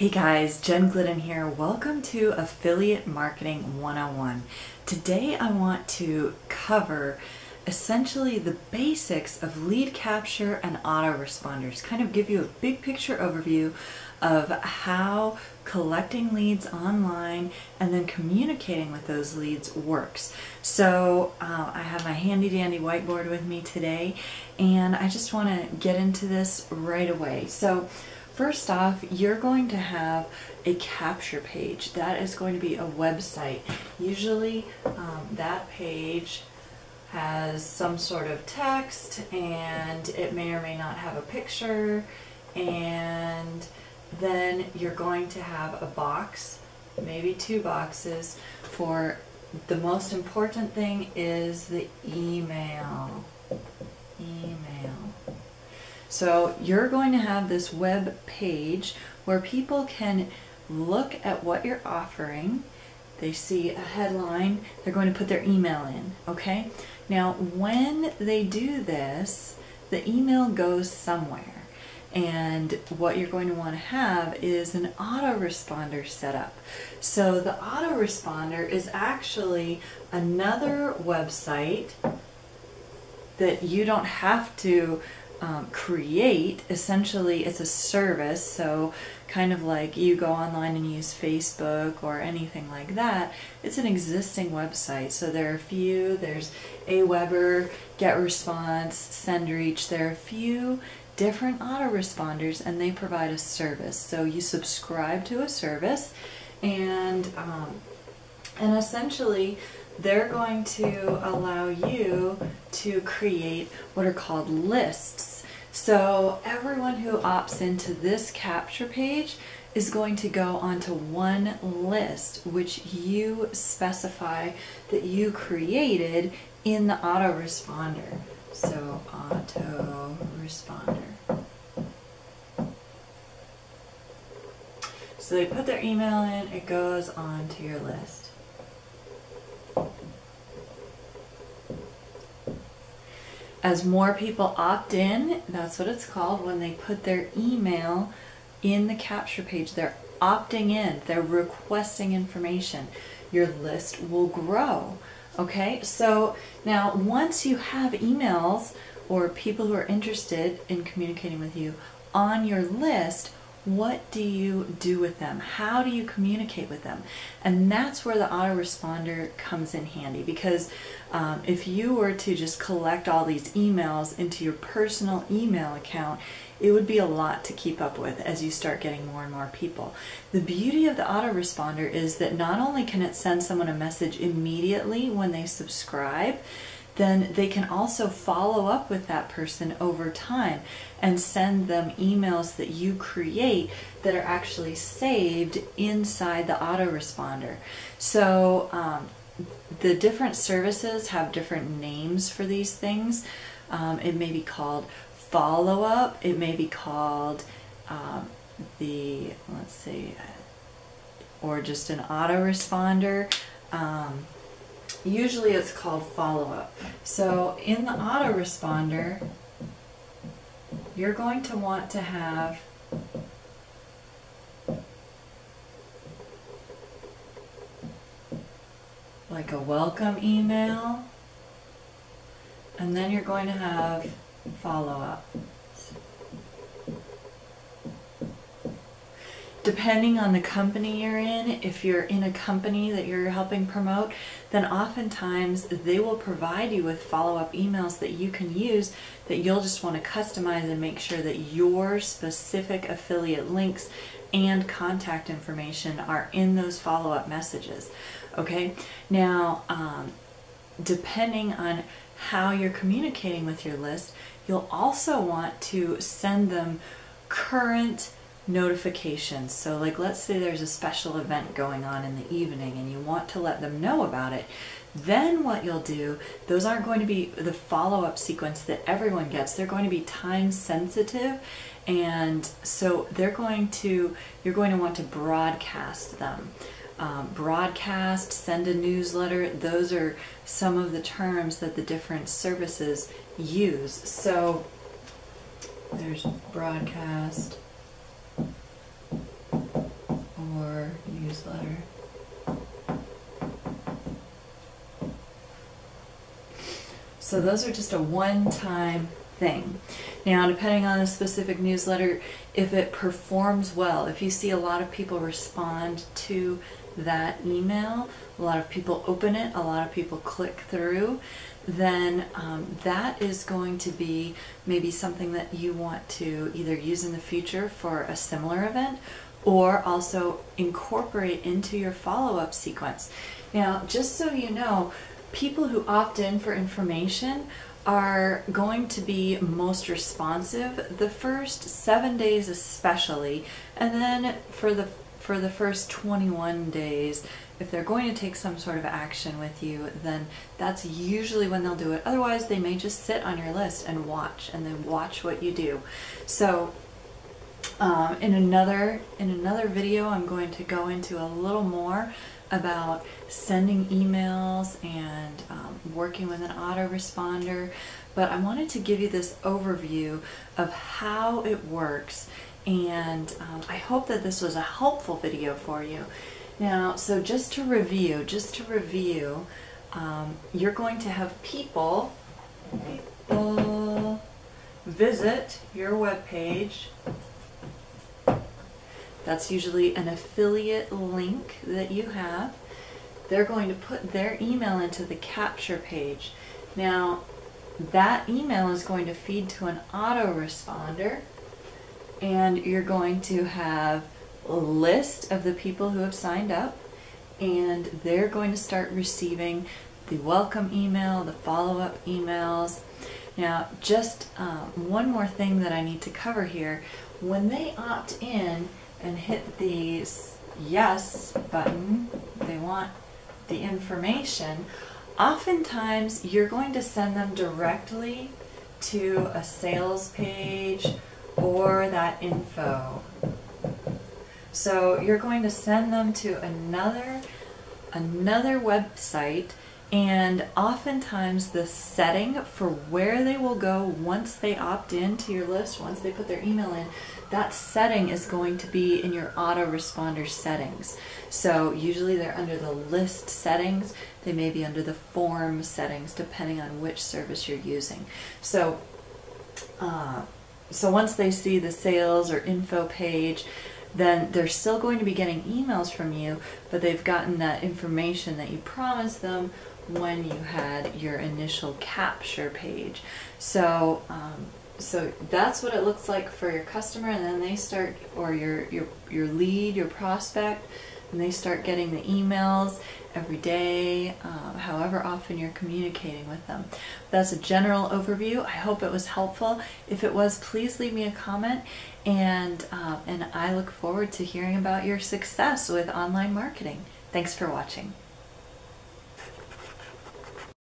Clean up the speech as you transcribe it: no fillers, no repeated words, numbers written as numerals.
Hey guys, Jen Glidden here. Welcome to Affiliate Marketing 101. Today I want to cover essentially the basics of lead capture and autoresponders, kind of give you a big picture overview of how collecting leads online and then communicating with those leads works. So I have my handy dandy whiteboard with me today, and I just want to get into this right away. So first off, you're going to have a capture page. That is going to be a website. Usually that page has some sort of text, and it may or may not have a picture, and then you're going to have a box, maybe two boxes, for the most important thing is the email. So you're going to have this web page where people can look at what you're offering. They see a headline, they're going to put their email in, okay? Now, when they do this, the email goes somewhere. And what you're going to want to have is an autoresponder set up. So the autoresponder is actually another website that you don't have to create. Essentially, it's a service, so kind of like you go online and use Facebook or anything like that. It's an existing website. So there are a few. There's Aweber, GetResponse, SendReach. There are a few different autoresponders, and they provide a service. So you subscribe to a service, and essentially they're going to allow you to create what are called lists. So everyone who opts into this capture page is going to go onto one list, which you specify that you created in the autoresponder. So autoresponder. So they put their email in, it goes onto your list. As more people opt in, that's what it's called, when they put their email in the capture page, they're opting in, they're requesting information. Your list will grow. Okay, so now once you have emails or people who are interested in communicating with you on your list, what do you do with them? How do you communicate with them? And that's where the autoresponder comes in handy, because if you were to just collect all these emails into your personal email account, it would be a lot to keep up with as you start getting more and more people. The beauty of the autoresponder is that not only can it send someone a message immediately when they subscribe, then they can also follow up with that person over time and send them emails that you create that are actually saved inside the autoresponder. So the different services have different names for these things. It may be called follow-up, it may be called let's see, or just an autoresponder. Usually it's called follow-up. So in the autoresponder, you're going to want to have like a welcome email, and then you're going to have follow-up. Depending on the company you're in, if you're in a company that you're helping promote, then oftentimes they will provide you with follow-up emails that you can use, that you'll just want to customize and make sure that your specific affiliate links and contact information are in those follow-up messages. Okay, now depending on how you're communicating with your list, you'll also want to send them current notifications. So like, let's say there's a special event going on in the evening and you want to let them know about it. Then what you'll do, those aren't going to be the follow-up sequence that everyone gets. They're going to be time sensitive, and so you're going to want to broadcast them. Broadcast, send a newsletter, those are some of the terms that the different services use. So there's broadcast, newsletter. So those are just a one-time thing. Now, depending on the specific newsletter, if it performs well, if you see a lot of people respond to that email, a lot of people open it, a lot of people click through, then that is going to be maybe something that you want to either use in the future for a similar event or also incorporate into your follow-up sequence. Now, just so you know, people who opt in for information are going to be most responsive the first 7 days especially, and then for the first 21 days, if they're going to take some sort of action with you, then that's usually when they'll do it. Otherwise, they may just sit on your list and then watch what you do. So in another video, I'm going to go into a little more about sending emails and working with an autoresponder, but I wanted to give you this overview of how it works, and I hope that this was a helpful video for you. Now, so just to review, you're going to have people visit your webpage. That's usually an affiliate link that you have. They're going to put their email into the capture page. Now, that email is going to feed to an autoresponder, and you're going to have a list of the people who have signed up, and they're going to start receiving the welcome email, the follow-up emails. Now, just one more thing that I need to cover here. When they opt in and hit the yes button, they want the information, oftentimes you're going to send them directly to a sales page or that info. So you're going to send them to another website, and oftentimes the setting for where they will go once they opt in to your list, once they put their email in, that setting is going to be in your autoresponder settings. So usually they're under the list settings, they may be under the form settings depending on which service you're using. So once they see the sales or info page, then they're still going to be getting emails from you, but they've gotten that information that you promised them when you had your initial capture page. So so that's what it looks like for your customer, and then they start, or your lead, your prospect, and they start getting the emails every day, however often you're communicating with them. That's a general overview. I hope it was helpful. If it was, please leave me a comment, and I look forward to hearing about your success with online marketing. Thanks for watching.